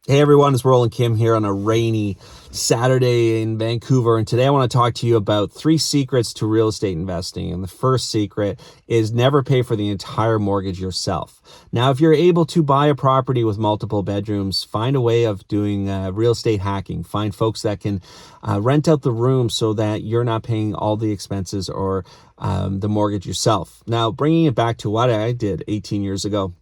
Hey everyone, it's Roland Kim here on a rainy Saturday in Vancouver, and today I want to talk to you about 3 secrets to real estate investing. And the first secret is never pay for the entire mortgage yourself. Now, if you're able to buy a property with multiple bedrooms, find a way of doing real estate hacking. Find folks that can rent out the room so that you're not paying all the expenses or the mortgage yourself. Now, bringing it back to what I did 18 years ago,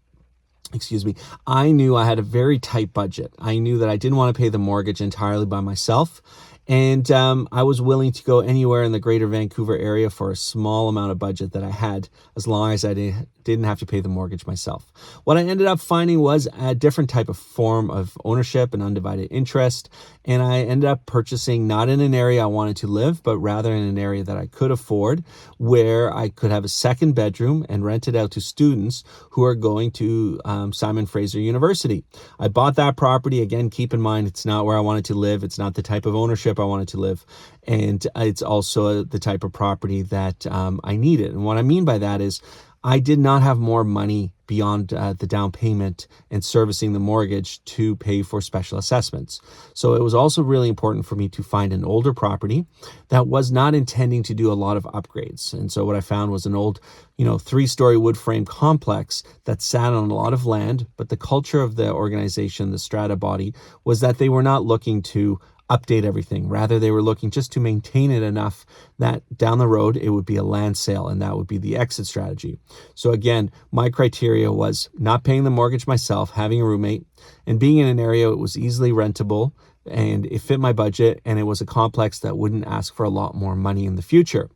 I knew I had a very tight budget. I knew that I didn't want to pay the mortgage entirely by myself. And I was willing to go anywhere in the greater Vancouver area for a small amount of budget that I had, as long as I didn't have to pay the mortgage myself. What I ended up finding was a different type of form of ownership and undivided interest. And I ended up purchasing not in an area I wanted to live, but rather in an area that I could afford, where I could have a second bedroom and rent it out to students who are going to Simon Fraser University. I bought that property. Again, keep in mind, it's not where I wanted to live. It's not the type of ownership I wanted to live. And it's also the type of property that I needed. And what I mean by that is I did not have more money beyond the down payment and servicing the mortgage to pay for special assessments. So it was also really important for me to find an older property that was not intending to do a lot of upgrades. And so what I found was an old, 3-story wood frame complex that sat on a lot of land, but the culture of the organization, the strata body, was that they were not looking to update everything. Rather, they were looking just to maintain it enough that down the road it would be a land sale, and that would be the exit strategy. So again, my criteria was not paying the mortgage myself, having a roommate, and being in an area that was easily rentable, and it fit my budget, and it was a complex that wouldn't ask for a lot more money in the future.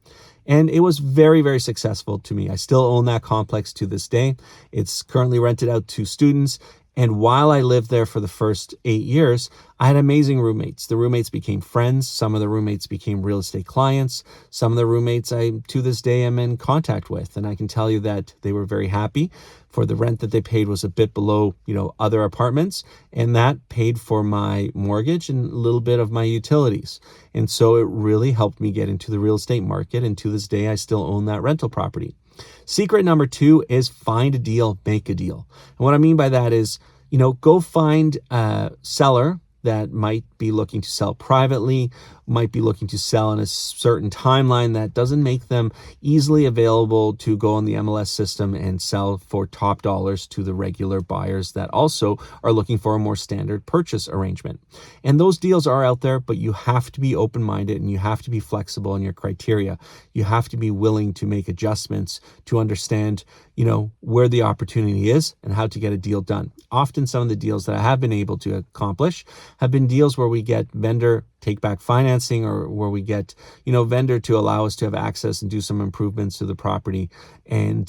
And it was very, very successful to me. I still own that complex to this day. It's currently rented out to students. And while I lived there for the first 8 years, I had amazing roommates. The roommates became friends. Some of the roommates became real estate clients. Some of the roommates I, to this day, am in contact with. And I can tell you that they were very happy. For the rent that they paid was a bit below, other apartments. And that paid for my mortgage and a little bit of my utilities. And so it really helped me get into the real estate market. And to this day, I still own that rental property. Secret number 2 is find a deal, make a deal. And what I mean by that is, go find a seller that might be looking to sell privately, might be looking to sell in a certain timeline that doesn't make them easily available to go on the MLS system and sell for top dollars to the regular buyers that also are looking for a more standard purchase arrangement. And those deals are out there, but you have to be open-minded and you have to be flexible in your criteria. You have to be willing to make adjustments to understand, where the opportunity is and how to get a deal done. Often some of the deals that I have been able to accomplish have been deals where we get vendor take back financing, or where we get, vendor to allow us to have access and do some improvements to the property. And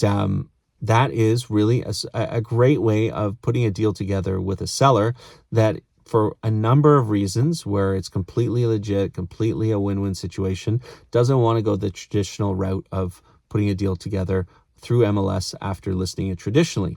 that is really a great way of putting a deal together with a seller that, for a number of reasons, where it's completely legit, completely a win-win situation, doesn't want to go the traditional route of putting a deal together through MLS after listing it traditionally.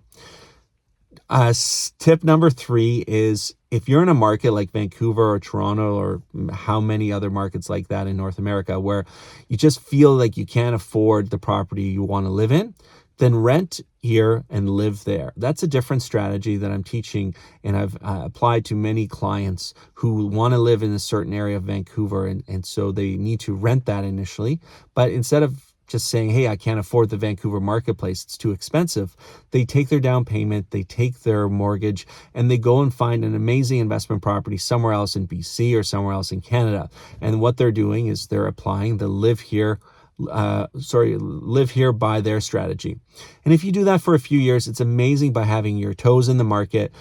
Tip number 3 is, if you're in a market like Vancouver or Toronto or how many other markets like that in North America, where you just feel like you can't afford the property you want to live in, then rent here and live there. That's a different strategy that I'm teaching, and I've applied to many clients who want to live in a certain area of Vancouver, and so they need to rent that initially. But instead of just saying, hey, I can't afford the Vancouver marketplace, it's too expensive, they take their down payment, they take their mortgage, and they go and find an amazing investment property somewhere else in BC or somewhere else in Canada. And what they're doing is they're applying the live here by their strategy. And if you do that for a few years, it's amazing. By having your toes in the market,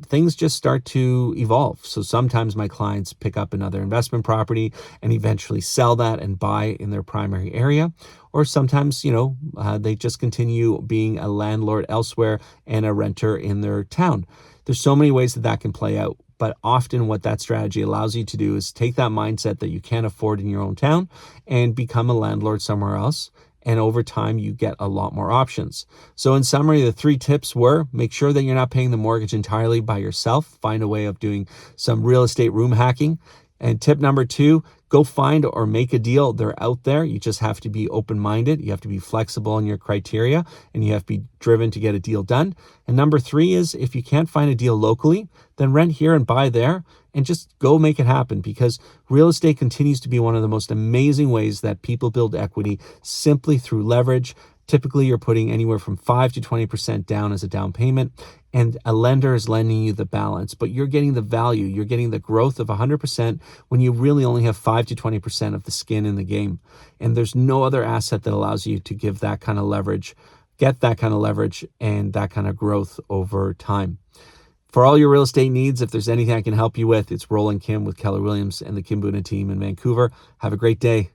things just start to evolve. So sometimes my clients pick up another investment property and eventually sell that and buy in their primary area. Or sometimes, they just continue being a landlord elsewhere and a renter in their town. There's so many ways that can play out. But often what that strategy allows you to do is take that mindset that you can't afford in your own town and become a landlord somewhere else. And over time, you get a lot more options. So in summary, the 3 tips were: make sure that you're not paying the mortgage entirely by yourself. Find a way of doing some real estate room hacking. And tip number 2, go find or make a deal. They're out there. You just have to be open-minded. You have to be flexible in your criteria, and you have to be driven to get a deal done. And number 3 is, if you can't find a deal locally, then rent here and buy there, and just go make it happen, because real estate continues to be one of the most amazing ways that people build equity, simply through leverage. Typically, you're putting anywhere from 5 to 20% down as a down payment, and a lender is lending you the balance, but you're getting the value. You're getting the growth of 100% when you really only have 5 to 20% of the skin in the game. And there's no other asset that allows you to give that kind of leverage, get that kind of leverage, and that kind of growth over time. For all your real estate needs, if there's anything I can help you with, it's Roland Kim with Keller Williams and the Kim Boona team in Vancouver. Have a great day.